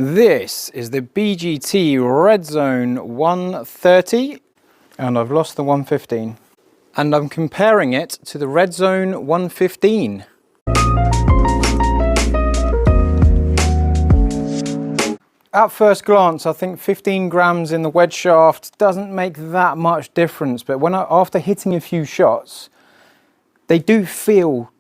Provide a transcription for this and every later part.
This is the BGT Redzone 130 and I've lost the 115. And I'm comparing it to the Redzone 115. At first glance, I think 15 grams in the wedge shaft doesn't make that much difference, but after hitting a few shots, they do feel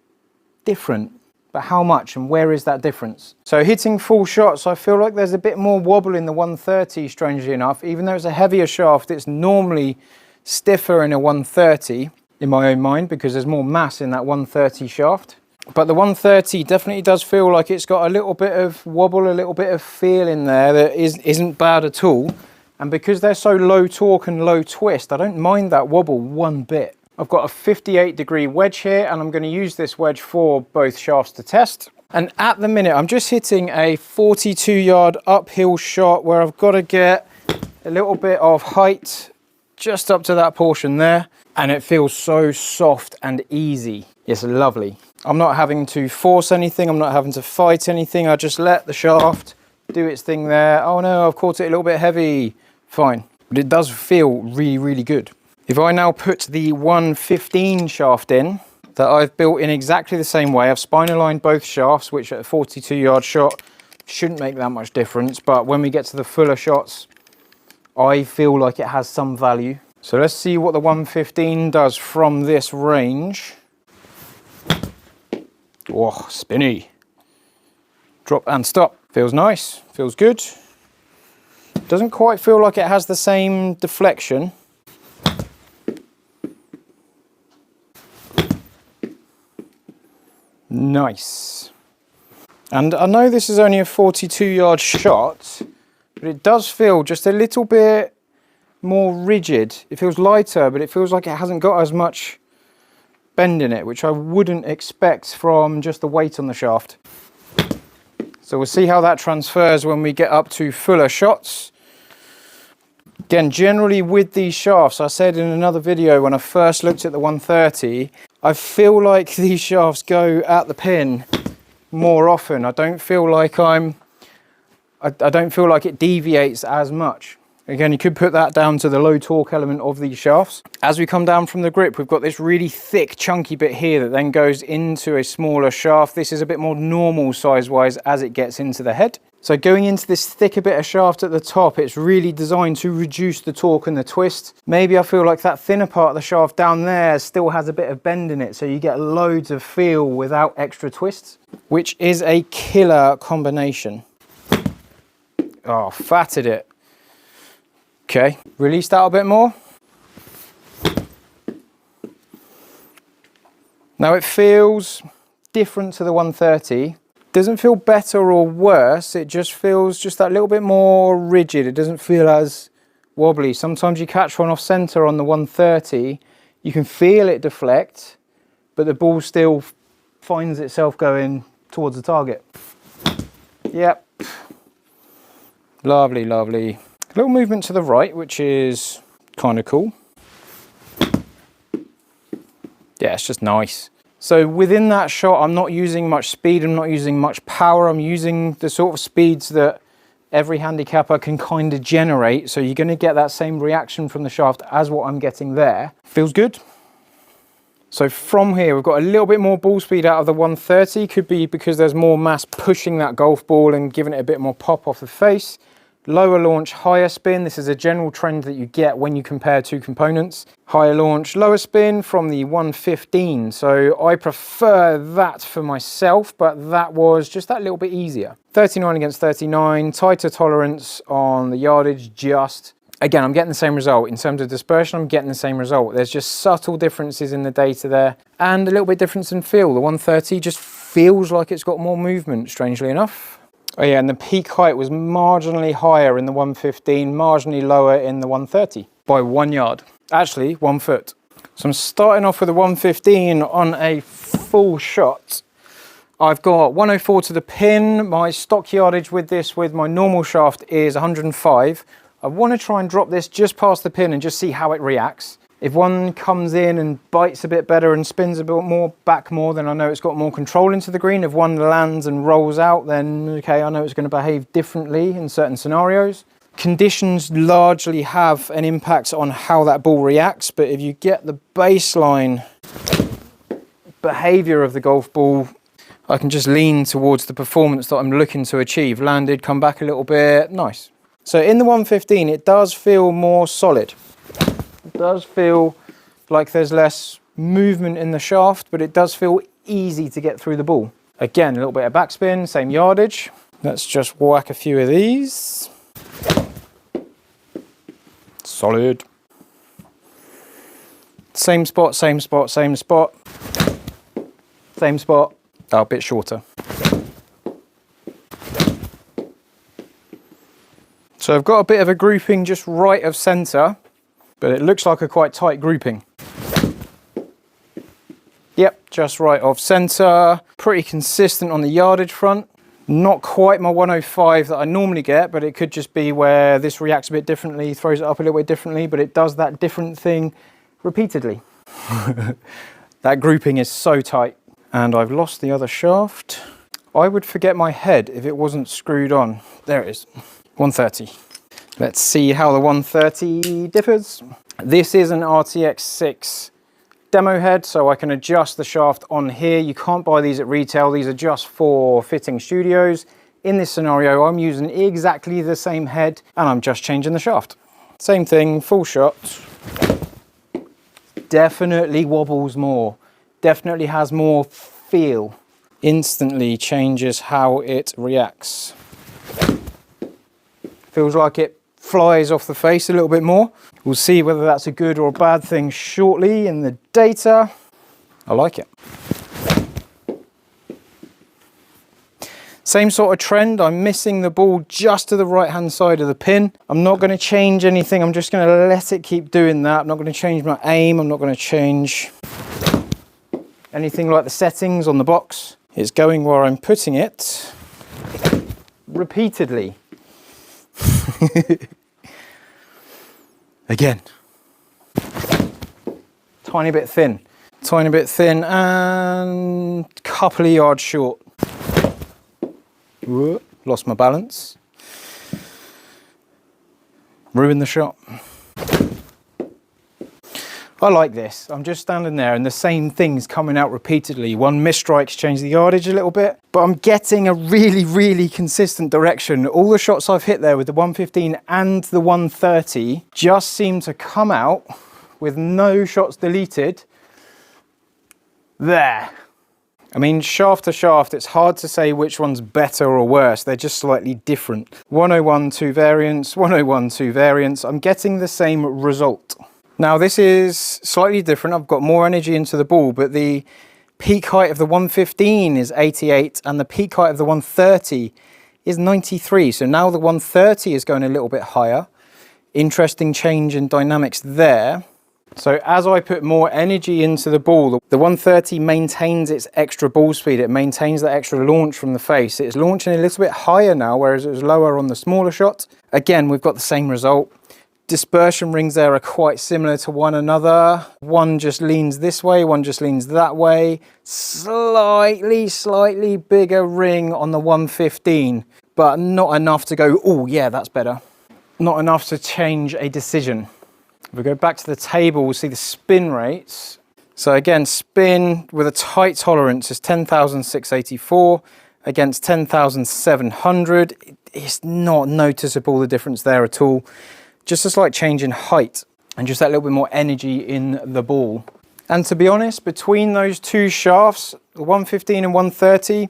different. But how much and where is that difference? So hitting full shots, I feel like there's a bit more wobble in the 130, strangely enough. Even though it's a heavier shaft, it's normally stiffer in a 130, in my own mind, because there's more mass in that 130 shaft. But the 130 definitely does feel like it's got a little bit of wobble, a little bit of feel in there that isn't bad at all. And because they're so low torque and low twist, I don't mind that wobble one bit. I've got a 58-degree wedge here, and I'm going to use this wedge for both shafts to test. And at the minute, I'm just hitting a 42-yard uphill shot where I've got to get a little bit of height just up to that portion there. And it feels so soft and easy. It's lovely. I'm not having to force anything. I'm not having to fight anything. I just let the shaft do its thing there. Oh no, I've caught it a little bit heavy. Fine. But it does feel really, really good. If I now put the 115 shaft in, that I've built in exactly the same way, I've spine aligned both shafts, which at a 42-yard shot shouldn't make that much difference. But when we get to the fuller shots, I feel like it has some value. So let's see what the 115 does from this range. Oh, spinny. Drop and stop. Feels nice, feels good. Doesn't quite feel like it has the same deflection. Nice. And I know this is only a 42-yard shot, but it does feel just a little bit more rigid. It feels lighter, but it feels like it hasn't got as much bend in it, which I wouldn't expect from just the weight on the shaft. So we'll see how that transfers when we get up to fuller shots. Again, generally with these shafts, I said in another video when I first looked at the 130, I feel like these shafts go at the pin more often. I don't feel like I don't feel like it deviates as much. Again, you could put that down to the low torque element of these shafts. As we come down from the grip, we've got this really thick, chunky bit here that then goes into a smaller shaft. This is a bit more normal size-wise as it gets into the head. So going into this thicker bit of shaft at the top, it's really designed to reduce the torque and the twist. Maybe I feel like that thinner part of the shaft down there still has a bit of bend in it, so you get loads of feel without extra twists, which is a killer combination. Oh, fatted it. Okay, release that a bit more. Now it feels different to the 130. Doesn't feel better or worse, it just feels just that little bit more rigid. It doesn't feel as wobbly. Sometimes you catch one off center on the 130, you can feel it deflect, but the ball still finds itself going towards the target. Yep, lovely, lovely. A little movement to the right, which is kind of cool. Yeah, it's just nice. So within that shot, I'm not using much speed, I'm not using much power, I'm using the sort of speeds that every handicapper can kind of generate. So you're going to get that same reaction from the shaft as what I'm getting there. Feels good. So from here, we've got a little bit more ball speed out of the 130. Could be because there's more mass pushing that golf ball and giving it a bit more pop off the face. Lower launch, higher spin. This is a general trend that you get when you compare two components. Higher launch, lower spin from the 115. So I prefer that for myself, but that was just that little bit easier. 39 against 39, tighter tolerance on the yardage just. Again, I'm getting the same result. In terms of dispersion, I'm getting the same result. There's just subtle differences in the data there and a little bit difference in feel. The 130 just feels like it's got more movement, strangely enough. Oh yeah, and the peak height was marginally higher in the 115, marginally lower in the 130 by 1 yard. Actually, 1 foot. So I'm starting off with a 115 on a full shot. I've got 104 to the pin. My stock yardage with this, with my normal shaft, is 105. I want to try and drop this just past the pin and just see how it reacts. If one comes in and bites a bit better and spins a bit more, back more, then I know it's got more control into the green. If one lands and rolls out, then okay, I know it's going to behave differently in certain scenarios. Conditions largely have an impact on how that ball reacts, but if you get the baseline behavior of the golf ball, I can just lean towards the performance that I'm looking to achieve. Landed, come back a little bit, nice. So in the 115, it does feel more solid. It does feel like there's less movement in the shaft, but it does feel easy to get through the ball. Again, a little bit of backspin, same yardage. Let's just whack a few of these. Solid. Same spot, same spot, same spot. Same spot, a bit shorter. So I've got a bit of a grouping just right of centre, but it looks like a quite tight grouping. Yep, just right of centre. Pretty consistent on the yardage front. Not quite my 105 that I normally get, but it could just be where this reacts a bit differently, throws it up a little bit differently, but it does that different thing repeatedly. That grouping is so tight. And I've lost the other shaft. I would forget my head if it wasn't screwed on. There it is, 130. Let's see how the 130 differs. This is an RTX 6 demo head, so I can adjust the shaft on here. You can't buy these at retail. These are just for fitting studios. In this scenario, I'm using exactly the same head and I'm just changing the shaft. Same thing, full shot. Definitely wobbles more. Definitely has more feel. Instantly changes how it reacts. Feels like it flies off the face a little bit more. We'll see whether that's a good or a bad thing shortly in the data. I like it. Same sort of trend. I'm missing the ball just to the right hand side of the pin. I'm not going to change anything. I'm just going to let it keep doing that. I'm not going to change my aim. I'm not going to change anything like the settings on the box. It's going where I'm putting it repeatedly. Again. Tiny bit thin and a couple of yards short. Whoa, lost my balance. Ruined the shot. I like this. I'm just standing there and the same thing's coming out repeatedly. One misstrike's changed the yardage a little bit, but I'm getting a really, really consistent direction. All the shots I've hit there with the 115 and the 130 just seem to come out with no shots deleted. There. I mean, shaft to shaft, it's hard to say which one's better or worse. They're just slightly different. 101, 2 variants, 101, 2 variants. I'm getting the same result. Now this is slightly different. I've got more energy into the ball, but the peak height of the 115 is 88 and the peak height of the 130 is 93. So now the 130 is going a little bit higher. Interesting change in dynamics there. So as I put more energy into the ball, the 130 maintains its extra ball speed. It maintains that extra launch from the face. It's launching a little bit higher now, whereas it was lower on the smaller shot. Again, we've got the same result. Dispersion rings there are quite similar to one another. One just leans this way, one just leans that way. Slightly bigger ring on the 115, but not enough to go, oh yeah, that's better. Not enough to change a decision. If we go back to the table, we'll see the spin rates. So again, spin with a tight tolerance is 10,684 against 10,700. It's not noticeable, the difference there at all. Just a slight change in height and just that little bit more energy in the ball. And to be honest, between those two shafts, the 115 and 130,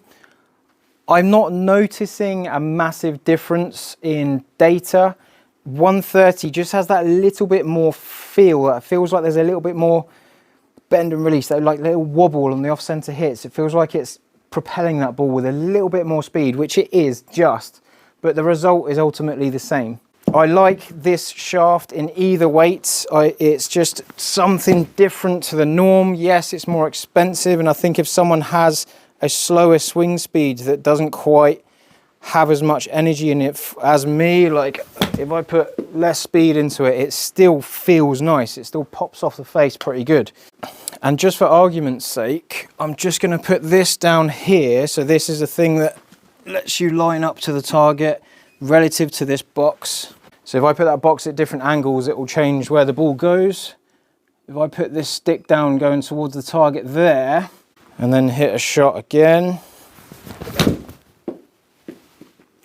I'm not noticing a massive difference in data. 130 just has that little bit more feel. It feels like there's a little bit more bend and release, that like little wobble on the off-center hits. It feels like it's propelling that ball with a little bit more speed, which it is just, but the result is ultimately the same. I like this shaft in either weight. It's just something different to the norm. Yes, it's more expensive, and I think if someone has a slower swing speed that doesn't quite have as much energy in it as me, like if I put less speed into it, it still feels nice. It still pops off the face pretty good. And just for argument's sake, I'm just going to put this down here. So this is a thing that lets you line up to the target relative to this box. So if I put that box at different angles, it will change where the ball goes. If I put this stick down going towards the target there, and then hit a shot again,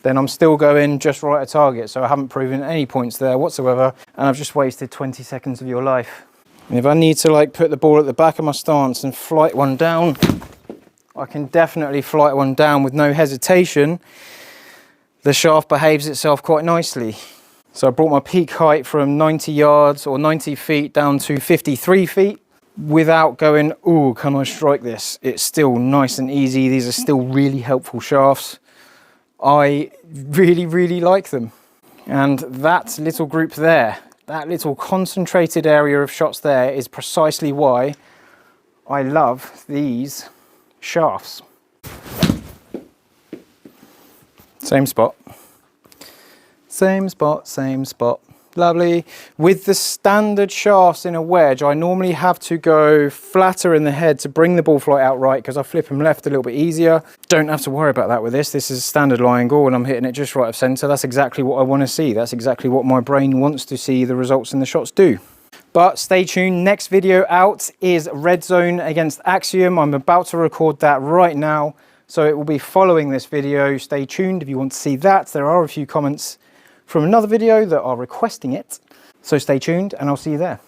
then I'm still going just right at target. So I haven't proven any points there whatsoever, and I've just wasted 20 seconds of your life. And if I need to like put the ball at the back of my stance and flight one down, I can definitely flight one down with no hesitation. The shaft behaves itself quite nicely. So I brought my peak height from 90 yards or 90 feet down to 53 feet without going, ooh, can I strike this? It's still nice and easy. These are still really helpful shafts. I really, really like them. And that little group there, that little concentrated area of shots there is precisely why I love these shafts. Same spot. Same spot, same spot. Lovely. With the standard shafts in a wedge, I normally have to go flatter in the head to bring the ball flight out right because I flip them left a little bit easier. Don't have to worry about that with this. This is a standard lie angle and I'm hitting it just right of center. That's exactly what I want to see. That's exactly what my brain wants to see the results in the shots do. But stay tuned. Next video out is Redzone against Axiom. I'm about to record that right now, so it will be following this video. Stay tuned if you want to see that. There are a few comments from another video that are requesting it. So stay tuned and I'll see you there.